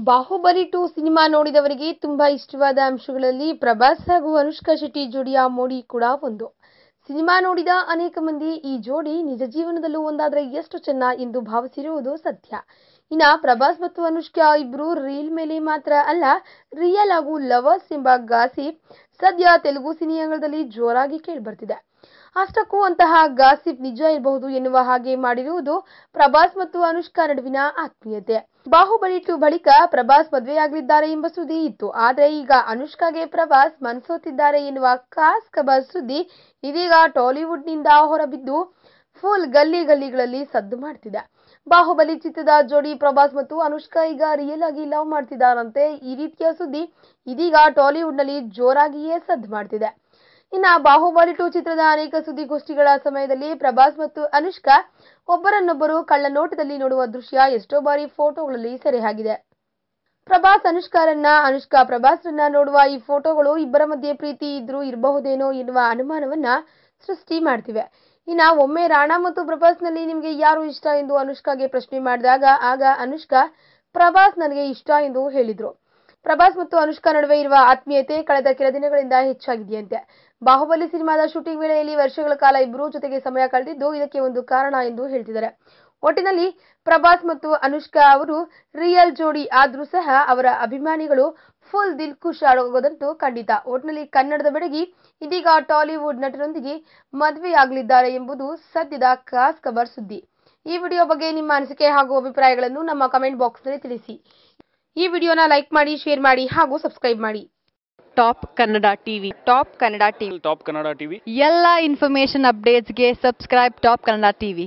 Bahubali 2 cinema ನೋಡಿದವರಿಗೆ ತುಂಬಾ ಇಷ್ಟವಾದ ಅಂಶಗಳಲ್ಲಿ ಪ್ರಭಾಸ್ ಹಾಗೂ ಅನುಷ್ಕಾ ಶೆಟ್ಟಿ ಜೋಡಿಯ ಮೋಡಿ ಕೂಡ ಒಂದು. ಸಿನಿಮಾ ನೋಡಿದ ಅನೇಕ ಮಂದಿ ಈ ಜೋಡಿ ನಿಜ ಜೀವನದಲ್ಲೂ ಒಂದಾದ್ರೆ ಎಷ್ಟು ಚೆನ್ನ ಎಂದು ಭಾವಿಸಿರುವುದು ಸತ್ಯ. ಇನ್ನ ಪ್ರಭಾಸ್ ಮತ್ತು ಅನುಷ್ಕಾ ಇಬ್ರು ರೀಲ್ ಮೇಲೆ ಮಾತ್ರ ಅಲ್ಲ, ರಿಯಲ್ ಹಾಗೂ ಲವರ್ಸ್ ಎಂಬ ಗಾಸಿಪ್ ಸದ್ಯ ತೆಲುಗು ಸಿನಿಮಾಂಗಣದಲ್ಲಿ ಜೋರಾಗಿ ಕೇಳಿಬರ್ತಿದೆ. ಅಷ್ಟಕ್ಕೂ ಅಂತಹ ಗಾಸಿಪ್ ನಿಜ ಇರಬಹುದು ಎನ್ನುವ ಹಾಗೆ ಮಾಡಿರುವುದು ಪ್ರಭಾಸ್ ಮತ್ತು ಅನುಷ್ಕಾ ನಡುವಿನ ಆತ್ಮೀಯತೆ. ಬಾಹುಬಲಿ 2 ಬಳಿಕ ಪ್ರಭಾಸ್ ಮದುವೆಯಾಗಲಿದ್ದಾರೆ ಎಂಬ ಸುದ್ದಿ ಇತ್ತು. ಆದರೆ ಈಗ ಅನುಷ್ಕಾಗೆ ಪ್ರಭಾಸ್ ಮನಸೋತಿದ್ದಾರೆ ಎನ್ನುವ ಖಾಸ್ ಖಬರ್ ಸುದ್ದಿ ಇದೀಗ ಟಾಲಿವುಡ್ನಿಂದ ಹೊರಬಿದ್ದು ಫುಲ್ ಗಲ್ಲಿಗಳಲ್ಲಿ ಸದ್ದು ಮಾಡ್ತಿದೆ. ಬಾಹುಬಲಿ ಚಿತ್ರದ ಜೋಡಿ ಪ್ರಭಾಸ್ ಮತ್ತು ಅನುಷ್ಕಾ ಈಗ ರಿಯಲ್ ಆಗಿ ಲವ್ ಮಾಡ್ತಿದ್ದಾರಂತೆ. ಈ ರೀತಿಯ ಸುದ್ದಿ ಇದೀಗ ಟಾಲಿವುಡ್ನಲ್ಲಿ ಜೋರಾಗಿಯೇ ಸದ್ದು ಮಾಡ್ತಿದೆ. ಇನ್ನ ಬಾಹುಬಲಿ 2 ಚಿತ್ರದ ಅನೇಕ ಸುದ್ದಿಗೋಷ್ಠಿಗಳ ಸಮಯದಲ್ಲಿ ಪ್ರಭಾಸ್ ಮತ್ತು ಅನುಷ್ಕಾ ಒಬ್ಬರನ್ನೊಬ್ಬರು ಕಳ್ಳನೋಟದಲ್ಲಿ ನೋಡುವ ದೃಶ್ಯ ಎಷ್ಟೋ ಬಾರಿ ಫೋಟೋಗಳಲ್ಲಿ ಸೆರೆಯಾಗಿದೆ. ಪ್ರಭಾಸ್ ಅನುಷ್ಕಾರನ್ನ, ಅನುಷ್ಕಾ ಪ್ರಭಾಸ್ರನ್ನ ನೋಡುವ ಈ ಫೋಟೋಗಳು ಇಬ್ಬರ ಮಧ್ಯೆ ಪ್ರೀತಿ ಇದ್ರೂ ಇರಬಹುದೇನೋ ಎನ್ನುವ ಅನುಮಾನವನ್ನ ಸೃಷ್ಟಿ ಮಾಡ್ತಿವೆ. ಇನ್ನ ಒಮ್ಮೆ ರಾಣಾ ಮತ್ತು ಪ್ರಭಾಸ್ನಲ್ಲಿ ನಿಮಗೆ ಯಾರು ಇಷ್ಟ ಎಂದು ಅನುಷ್ಕಾಗೆ ಪ್ರಶ್ನೆ ಮಾಡಿದಾಗ ಆಗ ಅನುಷ್ಕಾ ಪ್ರಭಾಸ್ ನನಗೆ ಇಷ್ಟ ಎಂದು ಹೇಳಿದ್ರು. ಪ್ರಭಾಸ್ ಮತ್ತು ಅನುಷ್ಕಾ ನಡುವೆ ಇರುವ ಆತ್ಮೀಯತೆ ಕಳೆದ ಕೆಲ ದಿನಗಳಿಂದ ಹೆಚ್ಚಾಗಿದೆಯಂತೆ. ಬಾಹುಬಲಿ ಸಿನಿಮಾದ ಶೂಟಿಂಗ್ ವೇಳೆಯಲ್ಲಿ ವರ್ಷಗಳ ಕಾಲ ಇಬ್ಬರೂ ಜೊತೆಗೆ ಸಮಯ ಕಳೆದಿದ್ದು ಇದಕ್ಕೆ ಒಂದು ಕಾರಣ ಎಂದು ಹೇಳ್ತಿದ್ದಾರೆ. ಒಟ್ಟಿನಲ್ಲಿ ಪ್ರಭಾಸ್ ಮತ್ತು ಅನುಷ್ಕಾ ಅವರು ರಿಯಲ್ ಜೋಡಿ ಆದ್ರೂ ಸಹ ಅವರ ಅಭಿಮಾನಿಗಳು ಫುಲ್ ದಿಲ್ ಖುಷ್ ಆಗೋದಂತೂ ಖಂಡಿತ. ಒಟ್ಟಿನಲ್ಲಿ ಕನ್ನಡದ ಬೆಡಗಿ ಇದೀಗ ಟಾಲಿವುಡ್ ನಟರೊಂದಿಗೆ ಮದುವೆಯಾಗಲಿದ್ದಾರೆ ಎಂಬುದು ಸದ್ಯದ ಖಾಸ್ ಖಬರ್ ಸುದ್ದಿ. ಈ ವಿಡಿಯೋ ಬಗ್ಗೆ ನಿಮ್ಮ ಅನಿಸಿಕೆ ಹಾಗೂ ಅಭಿಪ್ರಾಯಗಳನ್ನು ನಮ್ಮ ಕಮೆಂಟ್ ಬಾಕ್ಸ್ನಲ್ಲಿ ತಿಳಿಸಿ. ಈ ವಿಡಿಯೋನ ಲೈಕ್ ಮಾಡಿ, ಶೇರ್ ಮಾಡಿ ಹಾಗೂ ಸಬ್ಸ್ಕ್ರೈಬ್ ಮಾಡಿ. Top Kannada TV top Kannada TV ಎಲ್ಲ ಇನ್ಫಾರ್ಮೇಶನ್ ಅಪ್ಡೇಟ್ಸ್ಗೆ ಸಬ್ಸ್ಕ್ರೈಬ್ ಟಾಪ್ ಕನ್ನಡ ಟಿವಿ.